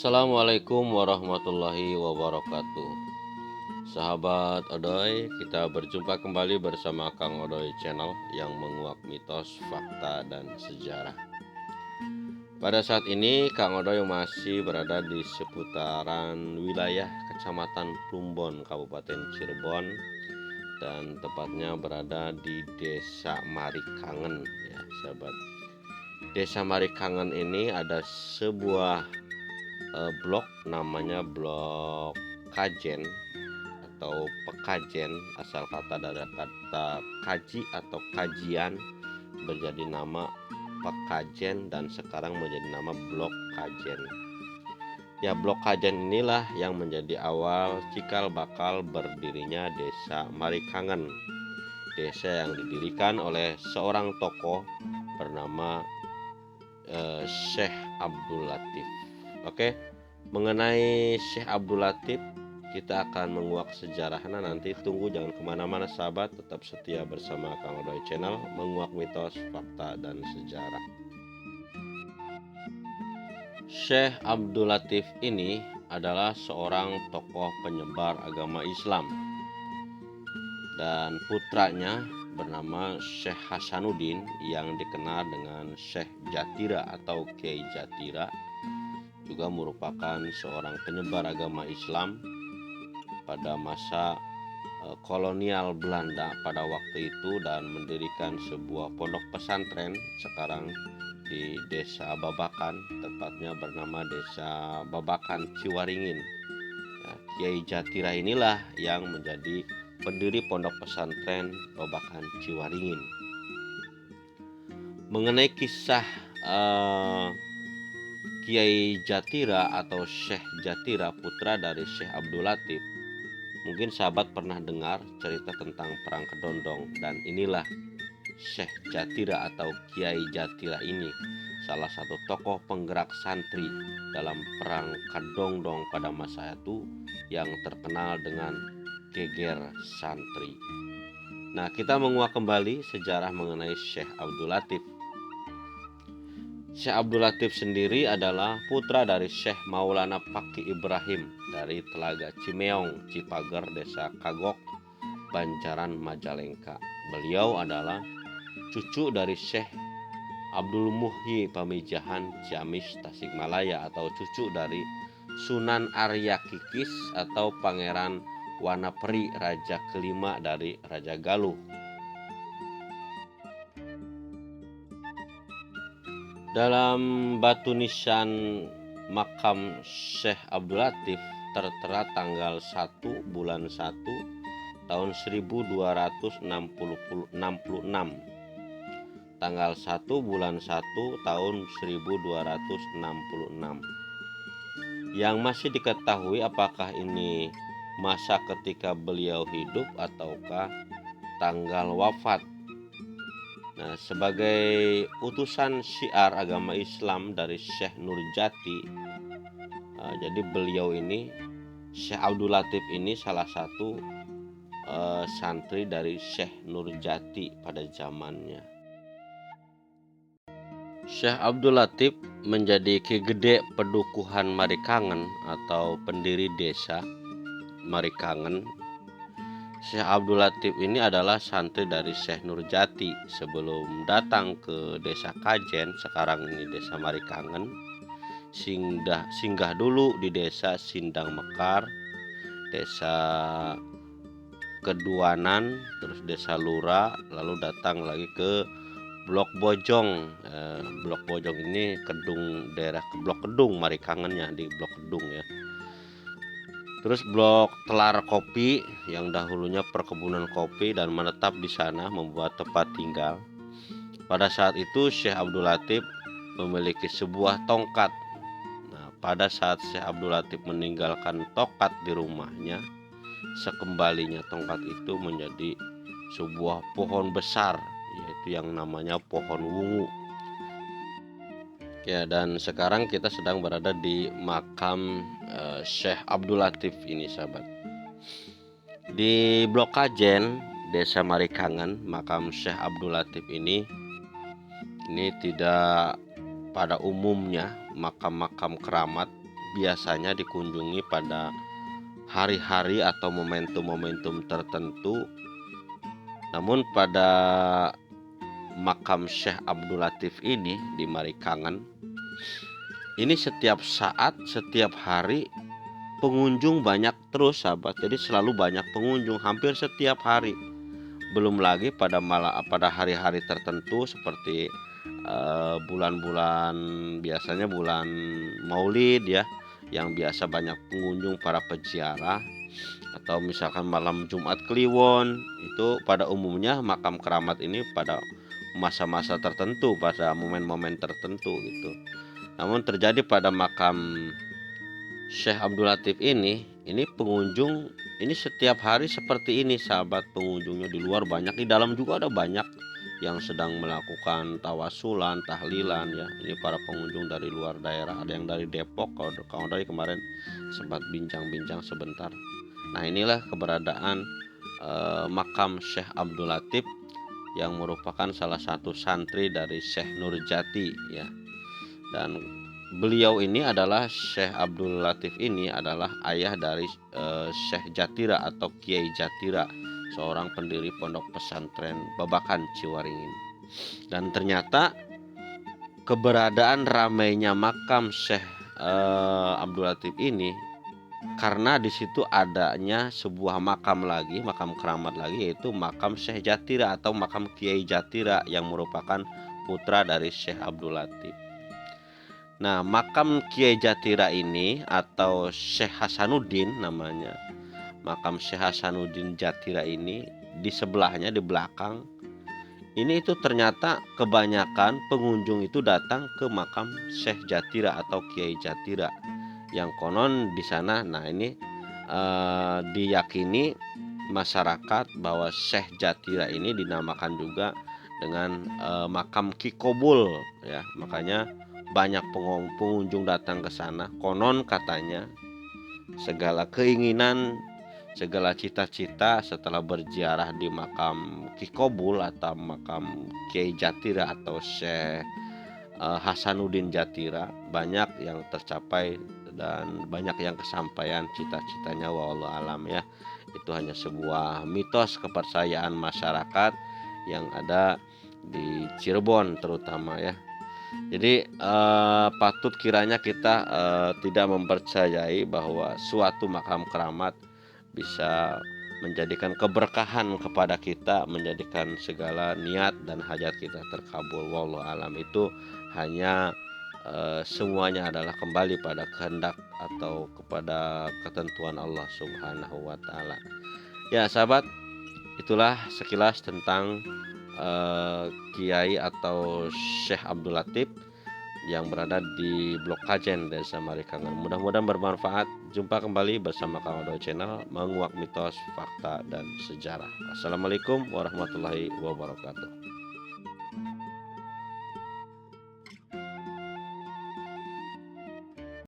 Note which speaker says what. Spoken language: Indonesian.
Speaker 1: Assalamualaikum warahmatullahi wabarakatuh. Sahabat Odoy, kita berjumpa kembali bersama Kang Odoy Channel yang menguak mitos, fakta, dan sejarah. Pada saat ini Kang Odoy masih berada di seputaran wilayah Kecamatan Plumbon, Kabupaten Cirebon, dan tepatnya berada di Desa Marikangen ya sahabat. Desa Marikangen ini ada sebuah blok namanya Blok Kajen atau Pekajen, asal kata dari kata kaji atau kajian menjadi nama Pekajen dan sekarang menjadi nama Blok Kajen. Ya, Blok Kajen inilah yang menjadi awal cikal bakal berdirinya Desa Marikangen. Desa yang didirikan oleh seorang tokoh bernama Syekh Abdul Latif. Oke, mengenai Syekh Abdul Latif kita akan menguak sejarahnya nanti. Tunggu, jangan kemana-mana sahabat, tetap setia bersama Kang Odoy Channel menguak mitos, fakta, dan sejarah. Syekh Abdul Latif ini adalah seorang tokoh penyebar agama Islam, dan putranya bernama Syekh Hasanuddin yang dikenal dengan Syekh Jatira atau Kiai Jatira, juga merupakan seorang penyebar agama Islam pada masa kolonial Belanda pada waktu itu dan mendirikan sebuah pondok pesantren sekarang di Desa Babakan, tepatnya bernama Desa Babakan Ciwaringin. Nah, Kiai Jatira inilah yang menjadi pendiri pondok pesantren Babakan Ciwaringin. Mengenai kisah Kiai Jatira atau Syekh Jatira, putra dari Syekh Abdul Latif, mungkin sahabat pernah dengar cerita tentang perang Kedondong, dan inilah Syekh Jatira atau Kiai Jatira ini salah satu tokoh penggerak santri dalam perang Kedondong pada masa itu yang terkenal dengan geger santri. Nah, kita menguak kembali sejarah mengenai Syekh Abdul Latif. Syekh Abdul Latif sendiri adalah putra dari Syekh Maulana Paki Ibrahim dari Telaga Cimeong, Cipager, Desa Kagok, Banjaran, Majalengka. Beliau adalah cucu dari Syekh Abdul Muhyi Pamijahan, Ciamis, Tasikmalaya, atau cucu dari Sunan Arya Kikis atau Pangeran Wanaperi, raja kelima dari Raja Galuh. Dalam batu nisan makam Syekh Abdul Latif tertera tanggal 1 bulan 1 tahun 1266. Tanggal 1 bulan 1 tahun 1266. Yang masih diketahui apakah ini masa ketika beliau hidup ataukah tanggal wafat. Nah, sebagai utusan syiar agama Islam dari Syekh Nurjati, jadi beliau ini, Syekh Abdul Latif ini salah satu santri dari Syekh Nurjati pada zamannya. Syekh Abdul Latif menjadi Ki Gede Pedukuhan Marikangen atau pendiri desa Marikangen. Syekh Abdul Latif ini adalah santri dari Syekh Nurjati. Sebelum datang ke Desa Kajen, sekarang ini Desa Marikangen, singgah dulu di Desa Sindang Mekar, Desa Keduanan, terus Desa Lura, lalu datang lagi ke Blok Bojong. Blok Bojong ini Kedung, daerah Blok Kedung Marikangennya di Blok Kedung ya. Terus Blok Telar Kopi yang dahulunya perkebunan kopi dan menetap di sana membuat tempat tinggal. Pada saat itu Syekh Abdul Latif memiliki sebuah tongkat. Nah, pada saat Syekh Abdul Latif meninggalkan tongkat di rumahnya, sekembalinya tongkat itu menjadi sebuah pohon besar, yaitu yang namanya pohon wungu. Ya, dan sekarang kita sedang berada di makam Syekh Abdul Latif ini sahabat. Di Blok Kajen, Desa Marikangen, makam Syekh Abdul Latif ini tidak pada umumnya makam-makam keramat biasanya dikunjungi pada hari-hari atau momentum-momentum tertentu. Namun pada makam Syekh Abdul Latif ini di Marikangan, ini setiap saat, setiap hari pengunjung banyak terus sahabat. Jadi selalu banyak pengunjung hampir setiap hari. Belum lagi pada hari-hari tertentu seperti bulan-bulan, biasanya bulan Maulid ya, yang biasa banyak pengunjung para peziarah, atau misalkan malam Jumat Kliwon. Itu pada umumnya makam keramat ini pada masa-masa tertentu, pada momen-momen tertentu gitu. Namun terjadi pada makam Syekh Abdul Latif ini pengunjung ini setiap hari seperti ini sahabat. Pengunjungnya di luar banyak, di dalam juga ada banyak yang sedang melakukan tawasulan, tahlilan ya. Ini para pengunjung dari luar daerah, ada yang dari Depok, kalau dari kemarin sempat bincang-bincang sebentar. Nah, inilah keberadaan makam Syekh Abdul Latif yang merupakan salah satu santri dari Syekh Nurjati ya. Dan beliau ini adalah Syekh Abdul Latif ini adalah ayah dari Syekh Jatira atau Kiai Jatira, seorang pendiri pondok pesantren Babakan Ciwaringin. Dan ternyata keberadaan ramainya makam Syekh Abdul Latif ini karena di situ adanya sebuah makam lagi, makam keramat lagi, yaitu makam Syekh Jatira atau makam Kiai Jatira yang merupakan putra dari Syekh Abdul Latif. Nah, makam Kiai Jatira ini atau Syekh Hasanuddin namanya, makam Syekh Hasanuddin Jatira ini di sebelahnya, di belakang ini itu ternyata kebanyakan pengunjung itu datang ke makam Syekh Jatira atau Kiai Jatira yang konon di sana. Nah, ini diyakini masyarakat bahwa Syekh Jatira ini dinamakan juga dengan makam Kikobul ya. Makanya banyak pengunjung datang ke sana. Konon katanya segala keinginan, segala cita-cita setelah berziarah di makam Kikobul atau makam Kiai Jatira atau Syekh Hasanuddin Jatira banyak yang tercapai dan banyak yang kesampaian cita-citanya, wallahu alam ya. Itu hanya sebuah mitos kepercayaan masyarakat yang ada di Cirebon terutama ya. Jadi patut kiranya kita tidak mempercayai bahwa suatu makam keramat bisa menjadikan keberkahan kepada kita, menjadikan segala niat dan hajat kita terkabul. Wallahu alam. Itu hanya semuanya adalah kembali pada kehendak atau kepada ketentuan Allah Subhanahu wa taala. Ya, sahabat, itulah sekilas tentang Kiai atau Syekh Abdul Latif yang berada di Blok Kajen, Desa Marikangan. Mudah-mudahan bermanfaat. Jumpa kembali bersama Kang Odoy Channel, menguak mitos, fakta, dan sejarah. Assalamualaikum warahmatullahi wabarakatuh.